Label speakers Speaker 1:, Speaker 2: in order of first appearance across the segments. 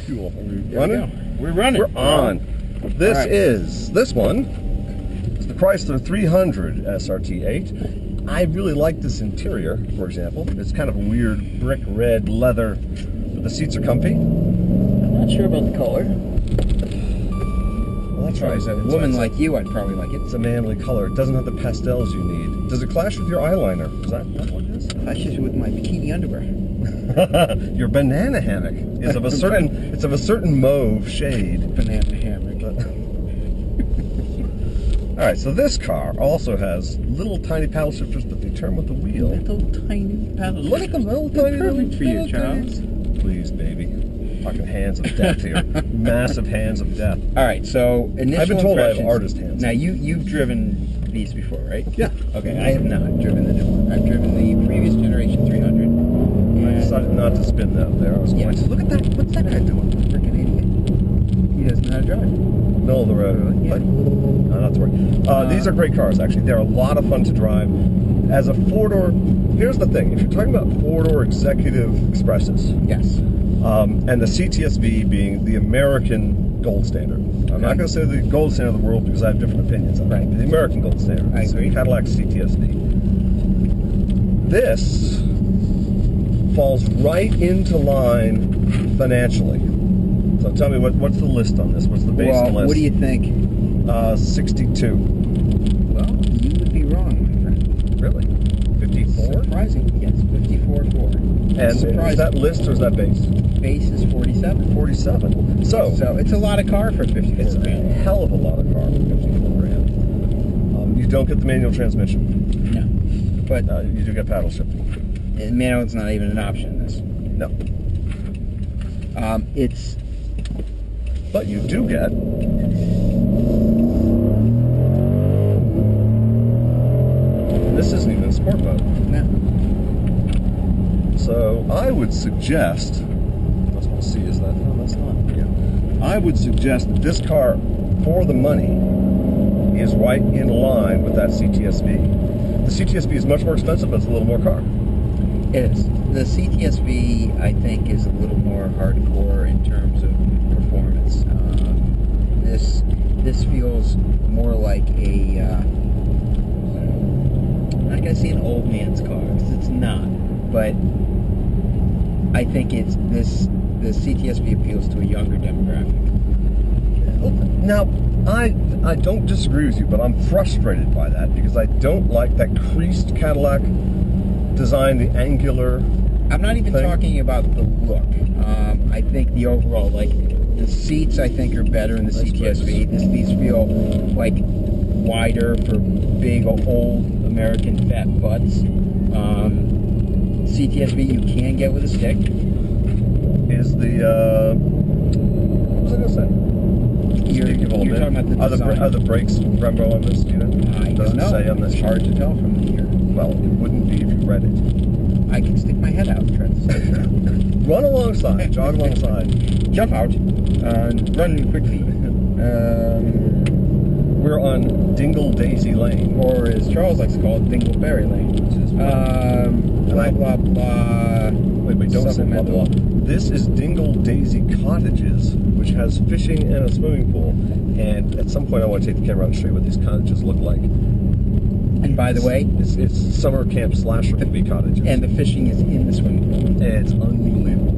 Speaker 1: fuel. Are we
Speaker 2: There
Speaker 1: running?
Speaker 2: We're running.
Speaker 1: We're on. This
Speaker 2: right.
Speaker 1: is, this one is the Chrysler 300 SRT8. I really like this interior, for example. It's kind of a weird brick red leather, but the seats are comfy.
Speaker 2: I'm not sure about the color.
Speaker 1: Well, that's right.
Speaker 2: As a woman like you, I'd probably like it.
Speaker 1: It's a manly color. It doesn't have the pastels you need. Does it clash with your eyeliner? Is that what it is?
Speaker 2: Clashes with my bikini underwear.
Speaker 1: Your banana hammock is of a certain it's of a certain mauve shade.
Speaker 2: Banana hammock.
Speaker 1: All right, so this car also has little tiny paddle shifters, but they turn with the wheel.
Speaker 2: Little tiny paddle.
Speaker 1: Look at the little tiny
Speaker 2: perfect for you, Charles.
Speaker 1: Please, baby. Talking hands of death here. Massive hands of death.
Speaker 2: All right, so initial
Speaker 1: I've been told I have
Speaker 2: impressions.
Speaker 1: artist hands.
Speaker 2: Now you've driven these before, right?
Speaker 1: Yeah.
Speaker 2: Okay, I have not driven the new one. I've driven the previous generation 300.
Speaker 1: I decided not to spin that there. I was going to look at that. What's that guy doing?
Speaker 2: Freaking idiot. He doesn't know how to drive.
Speaker 1: Middle of the road.
Speaker 2: Yeah.
Speaker 1: But, no, not to worry. These are great cars, actually. They're a lot of fun to drive. As a four-door, here's the thing. If you're talking about four-door executive expresses,
Speaker 2: Yes.
Speaker 1: And the CTSV being the American gold standard. I'm not going to say the gold standard of the world because I have different opinions on that. The American gold standard.
Speaker 2: I agree.
Speaker 1: Cadillac CTSV. This falls right into line financially. So tell me, what's the list on this? What's the base list?
Speaker 2: What do you think?
Speaker 1: 62.
Speaker 2: Well, you would be wrong, my friend.
Speaker 1: Really? 54?
Speaker 2: Surprising. Yes, 54.4.
Speaker 1: And is that list or is that base?
Speaker 2: Base is 47.
Speaker 1: 47. So
Speaker 2: it's a lot of car for 54
Speaker 1: it's
Speaker 2: grand.
Speaker 1: a hell of a lot of car for 54 grand. You don't get the manual transmission.
Speaker 2: No. But
Speaker 1: You do get paddle shifting.
Speaker 2: manual's not even an option in this.
Speaker 1: No.
Speaker 2: It's...
Speaker 1: But you do get this isn't even sport mode.
Speaker 2: No.
Speaker 1: So I would suggest, that's what C is that? No, that's not. Yeah. I would suggest that this car, for the money, is right in line with that CTSV. The CTSV is much more expensive, but it's a little more car.
Speaker 2: It is. The CTSV, I think, is a little more hardcore in terms of performance. This feels more like a... I'm not going to say an old man's car, because it's not. But I think the CTSV appeals to a younger demographic.
Speaker 1: Now, I don't disagree with you, but I'm frustrated by that because I don't like that creased Cadillac design, the angular.
Speaker 2: I'm not even talking about the look. I think the overall, like, the seats I think are better in the CTSV. These feel like wider for big old American fat butts. CTSV you can get with a stick.
Speaker 1: Is the what was I gonna say?
Speaker 2: You're talking about the design.
Speaker 1: Are the brakes Brembo on this? Do you know?
Speaker 2: I don't know.
Speaker 1: Say on this.
Speaker 2: It's hard to tell from here.
Speaker 1: Well, it wouldn't be if you read it.
Speaker 2: I can stick my head out and try to say.
Speaker 1: Run alongside, jog alongside,
Speaker 2: jump out, run quickly.
Speaker 1: We're on Dingle Daisy Lane,
Speaker 2: or as Charles likes to call it, Dingleberry Lane. Blah blah blah.
Speaker 1: Wait, don't say blah blah. This is Dingle Daisy Cottages, which has fishing and a swimming pool. And at some point, I want to take the camera out and show you what these cottages look like.
Speaker 2: And by the way,
Speaker 1: it's summer camp / movie cottages.
Speaker 2: And the fishing is in the swimming pool.
Speaker 1: It's unbelievable.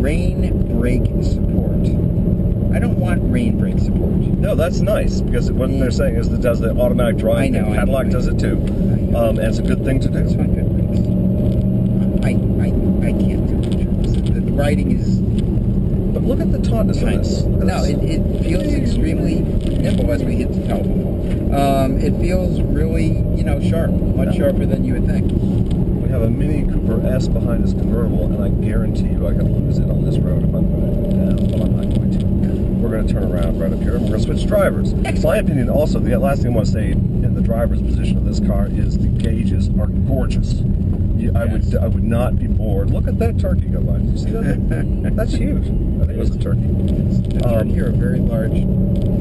Speaker 2: Rain brake support. I don't want rain brake support.
Speaker 1: No, that's nice because what they're saying is that it does the automatic drive.
Speaker 2: I know.
Speaker 1: Cadillac does it too, and it's a good thing to do.
Speaker 2: It's not good brakes. I can't do it. The writing is.
Speaker 1: But look at the tautness of this.
Speaker 2: No, it feels extremely nimble as we hit the telephone pole. It feels really, sharp, much sharper than you would think.
Speaker 1: We have a Mini Cooper S behind this convertible, and I guarantee you I can lose it on this road if I'm going down, but I'm not going to. We're going to turn around right up here, and we're going to switch drivers. In my opinion, also, the last thing I want to say in the driver's position of this car is the gauges are gorgeous. I would not be bored. Look at that turkey go by. Did you see that? That's huge. I think it was a turkey.
Speaker 2: A turkey or a very large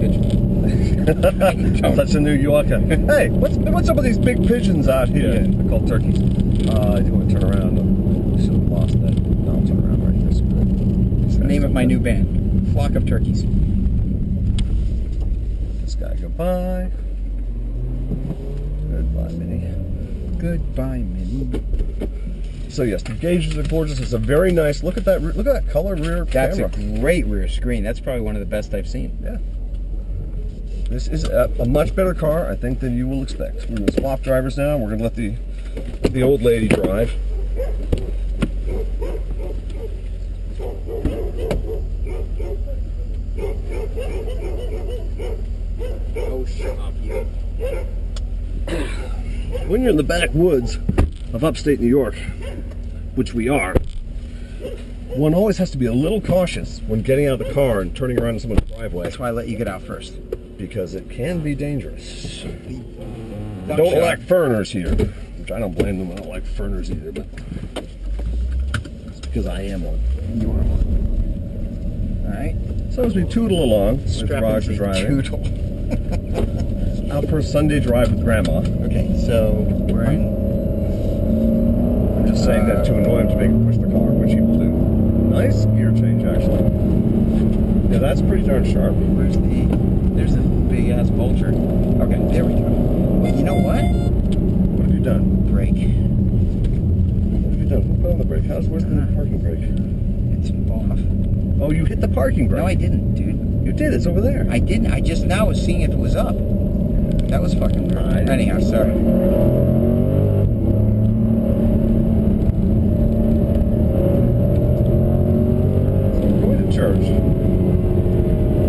Speaker 2: pigeon.
Speaker 1: That's a New Yorker. Hey, what's up with these big pigeons out here?
Speaker 2: Yeah.
Speaker 1: They're called turkeys. I do want to turn around. I should have lost that. No,
Speaker 2: with my new band, Flock of Turkeys.
Speaker 1: This guy go by. Goodbye, Minnie.
Speaker 2: Goodbye, Minnie.
Speaker 1: So yes, the gauges are gorgeous. It's a very nice. Look at that. Look at that color rear
Speaker 2: That's
Speaker 1: camera.
Speaker 2: a great rear screen. That's probably one of the best I've seen.
Speaker 1: Yeah. This is a much better car, I think, than you will expect. We're going to swap drivers now. We're going to let the old lady drive.
Speaker 2: Oh, shut up, you.
Speaker 1: When you're in the backwoods of upstate New York, which we are, one always has to be a little cautious when getting out of the car and turning around in someone's driveway.
Speaker 2: That's why I let you get out first.
Speaker 1: Because it can be dangerous. Don't like Ferners here. Which I don't blame them. I don't like Ferners either, but it's because I am one.
Speaker 2: You are one. All right.
Speaker 1: So as we tootle along,
Speaker 2: Strap
Speaker 1: Raj
Speaker 2: into
Speaker 1: is driving.
Speaker 2: Tootle.
Speaker 1: Out for a Sunday drive with Grandma.
Speaker 2: Okay, so we're in.
Speaker 1: I'm just saying that to annoy him to make him push the car, which he will do. Nice gear change, actually. Yeah, that's pretty darn sharp.
Speaker 2: Where's there's a big ass vulture. Okay, there we go. Well, you know what?
Speaker 1: What have you done?
Speaker 2: Brake.
Speaker 1: What have you done? Put on the brake. Where's the parking brake?
Speaker 2: It's off.
Speaker 1: Oh, you hit the parking brake.
Speaker 2: No, I didn't, dude.
Speaker 1: You did. It's over there.
Speaker 2: I didn't. I just now was seeing if it was up. That was fucking weird. Anyhow, sorry.
Speaker 1: Going to church.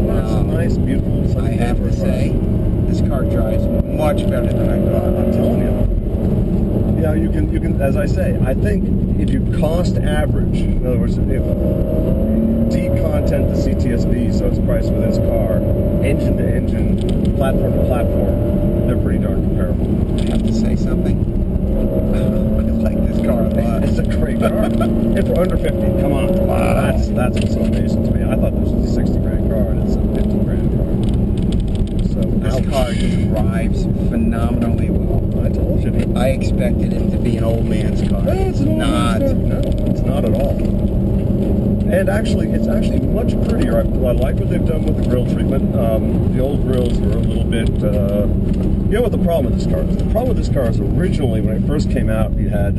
Speaker 1: That's a nice, beautiful Sunday.
Speaker 2: I have to say, this car drives much better than I thought.
Speaker 1: I'm telling you. Yeah, you can. As I say, I think if you cost average, in other words, if decontent the CTSV, so it's priced with its car, engine to engine, platform to platform, they're pretty darn comparable.
Speaker 2: I have to say something. I like this car a lot.
Speaker 1: It's a great car. And for under 50, come on. Wow. That's what's so amazing to me. I thought this was a 60 grand car, and it's a 50 grand car. So
Speaker 2: This car drives phenomenally well.
Speaker 1: I told you.
Speaker 2: I expected it to be an old man's car.
Speaker 1: It's not. No, it's not at all. And actually, it's actually much prettier. I like what they've done with the grille treatment. The old grills were a little bit. You know what the problem with this car is? The problem with this car is originally, when it first came out, you had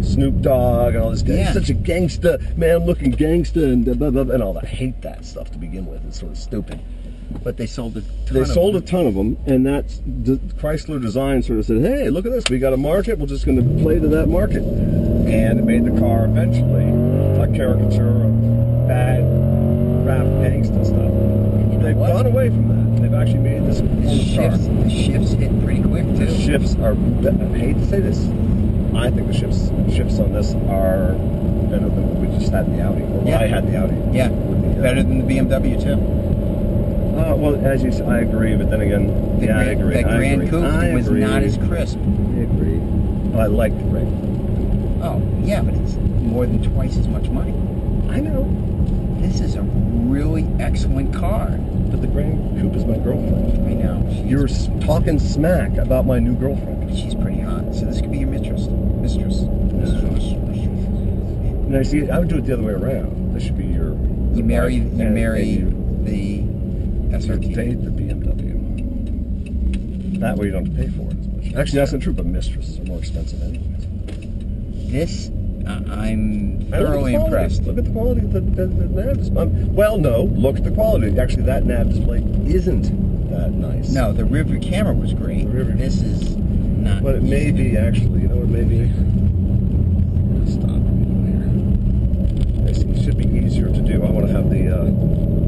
Speaker 1: Snoop Dogg and all this guy.
Speaker 2: Yeah.
Speaker 1: He's such a gangster, man-looking gangster, and blah, blah, blah, and all that. I hate that stuff to begin with. It's sort of stupid.
Speaker 2: But they sold a ton
Speaker 1: They
Speaker 2: of
Speaker 1: sold
Speaker 2: them.
Speaker 1: a ton of them, and that's Chrysler Design sort of said, "Hey, look at this. We got a market. We're just going to play to that market." And it made the car eventually a caricature of bad rap gangsta stuff. They've gone away from that. They've actually made this car.
Speaker 2: The shifts hit pretty quick too.
Speaker 1: The shifts are. I hate to say this. I think the shifts on this are better than what we just had in the Audi. Or
Speaker 2: Yeah.
Speaker 1: I had the Audi.
Speaker 2: Yeah, better than the BMW too.
Speaker 1: Well, as you said, I agree, but then again, I agree.
Speaker 2: The Grand Coupe was
Speaker 1: agree.
Speaker 2: not as crisp.
Speaker 1: I agree. I like the Grand.
Speaker 2: Oh, yeah, but it's more than twice as much money.
Speaker 1: I know.
Speaker 2: This is a really excellent car.
Speaker 1: But the Grand Coupe is my girlfriend.
Speaker 2: I know.
Speaker 1: You're talking smack about my new girlfriend.
Speaker 2: She's pretty hot, so this could be your mistress.
Speaker 1: Now, see, I would do it the other way around. This should be your.
Speaker 2: You marry
Speaker 1: and
Speaker 2: the SRT.
Speaker 1: Date the BMW. That way you don't have to pay for it as much. Actually, that's not true, but mistresses are more expensive anyways.
Speaker 2: This, I'm thoroughly impressed.
Speaker 1: Look at the quality of the nav display. Well, no, look at the quality. Actually, that nav display isn't that nice.
Speaker 2: No, the rear view camera was great. This is not.
Speaker 1: But it may be, actually, you know, it may be. Stop here. It should be easier to do. I want to have the. I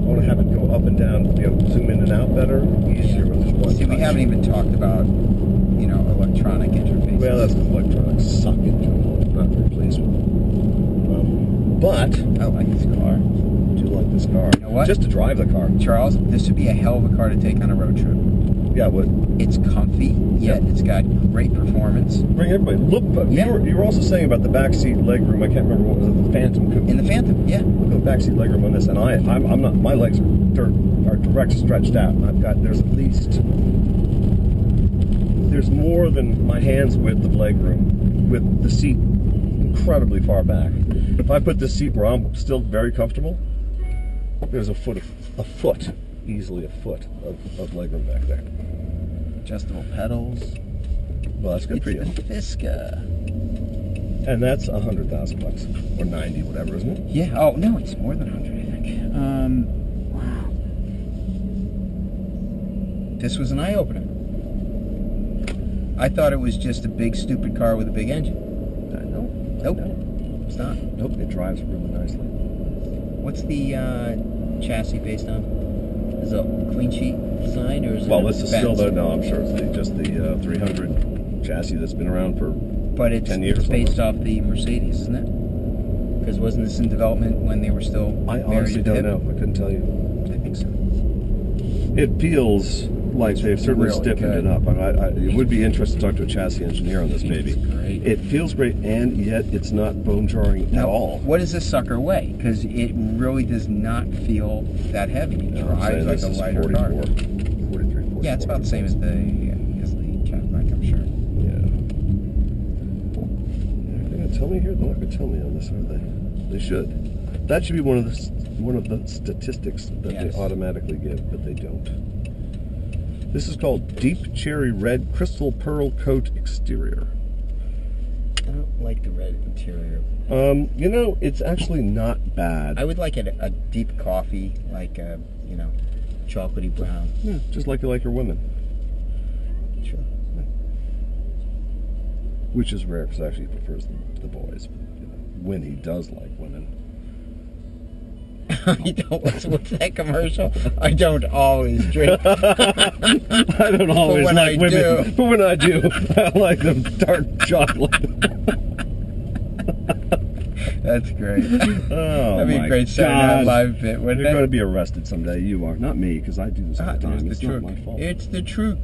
Speaker 1: want to have it go up and down, you know, zoom in and out better, easier with just one
Speaker 2: See, we
Speaker 1: touch.
Speaker 2: haven't even talked about, you know, electronic interfaces.
Speaker 1: Well, that's because electronics suck in general. Not very pleased with them. But
Speaker 2: I like this car.
Speaker 1: I do like this car.
Speaker 2: You know what?
Speaker 1: Just to drive the car.
Speaker 2: Charles, this would be a hell of a car to take on a road trip.
Speaker 1: Yeah, what?
Speaker 2: It's comfy, yet it's got great performance.
Speaker 1: Bring everybody. Look, but
Speaker 2: Yeah.
Speaker 1: you were also saying about the backseat legroom. I can't remember what was it, the Phantom Coupe.
Speaker 2: In the Phantom, yeah.
Speaker 1: Look at the backseat legroom on this, and I'm not. My legs are direct stretched out. There's at least. There's more than my hand's width of legroom with the seat incredibly far back. If I put this seat where I'm still very comfortable, There's easily a foot of legroom back there.
Speaker 2: Adjustable pedals.
Speaker 1: Well, that's good for you.
Speaker 2: The Fisker.
Speaker 1: And that's $100,000 or 90, whatever, isn't it?
Speaker 2: Yeah. Oh no, it's more than 100, I think. Wow. This was an eye opener. I thought it was just a big stupid car with a big engine.
Speaker 1: I know.
Speaker 2: Nope. It's not.
Speaker 1: Nope. It drives really nicely.
Speaker 2: What's the chassis based on? Is it a clean sheet design or is it?
Speaker 1: Well, this is still
Speaker 2: the
Speaker 1: no. I'm sure it's just the 300 chassis that's been around for.
Speaker 2: But it's
Speaker 1: 10 years
Speaker 2: based off the Mercedes, isn't it? Because wasn't this in development when they were still
Speaker 1: I
Speaker 2: married
Speaker 1: honestly
Speaker 2: to
Speaker 1: don't
Speaker 2: hip?
Speaker 1: know. I couldn't tell you.
Speaker 2: I think so.
Speaker 1: It feels like they've certainly
Speaker 2: really
Speaker 1: stiffened
Speaker 2: good.
Speaker 1: it up. It would be interesting to talk to a chassis engineer on this baby.
Speaker 2: It's great.
Speaker 1: It feels great, and yet it's not bone jarring at all.
Speaker 2: What does this sucker weigh? Because it really does not feel that heavy. It drives like a lighter
Speaker 1: 44,
Speaker 2: car.
Speaker 1: 43, 44.
Speaker 2: Yeah, it's about the same as the Cadillac, I'm sure.
Speaker 1: They're going to tell me here? They're not going to tell me on this, are they? They should. That should be one of the statistics that they automatically give, but they don't. This is called Deep Cherry Red Crystal Pearl Coat Exterior.
Speaker 2: I don't like the red interior.
Speaker 1: You know, it's actually not bad.
Speaker 2: I would like a deep coffee, like a, chocolatey brown.
Speaker 1: Yeah, just like you like your women.
Speaker 2: Sure.
Speaker 1: Which is rare, because actually he prefers the boys. When he does like women.
Speaker 2: What's that commercial? I don't always drink.
Speaker 1: I don't always like women, but when I do, I like them dark chocolate.
Speaker 2: That's great.
Speaker 1: Oh,
Speaker 2: that'd be a great Saturday Night Live bit, wouldn't it?
Speaker 1: You're going to be arrested someday. You are, not me, because I do this all the time.
Speaker 2: It's the truth.
Speaker 1: not my fault.
Speaker 2: It's the truth.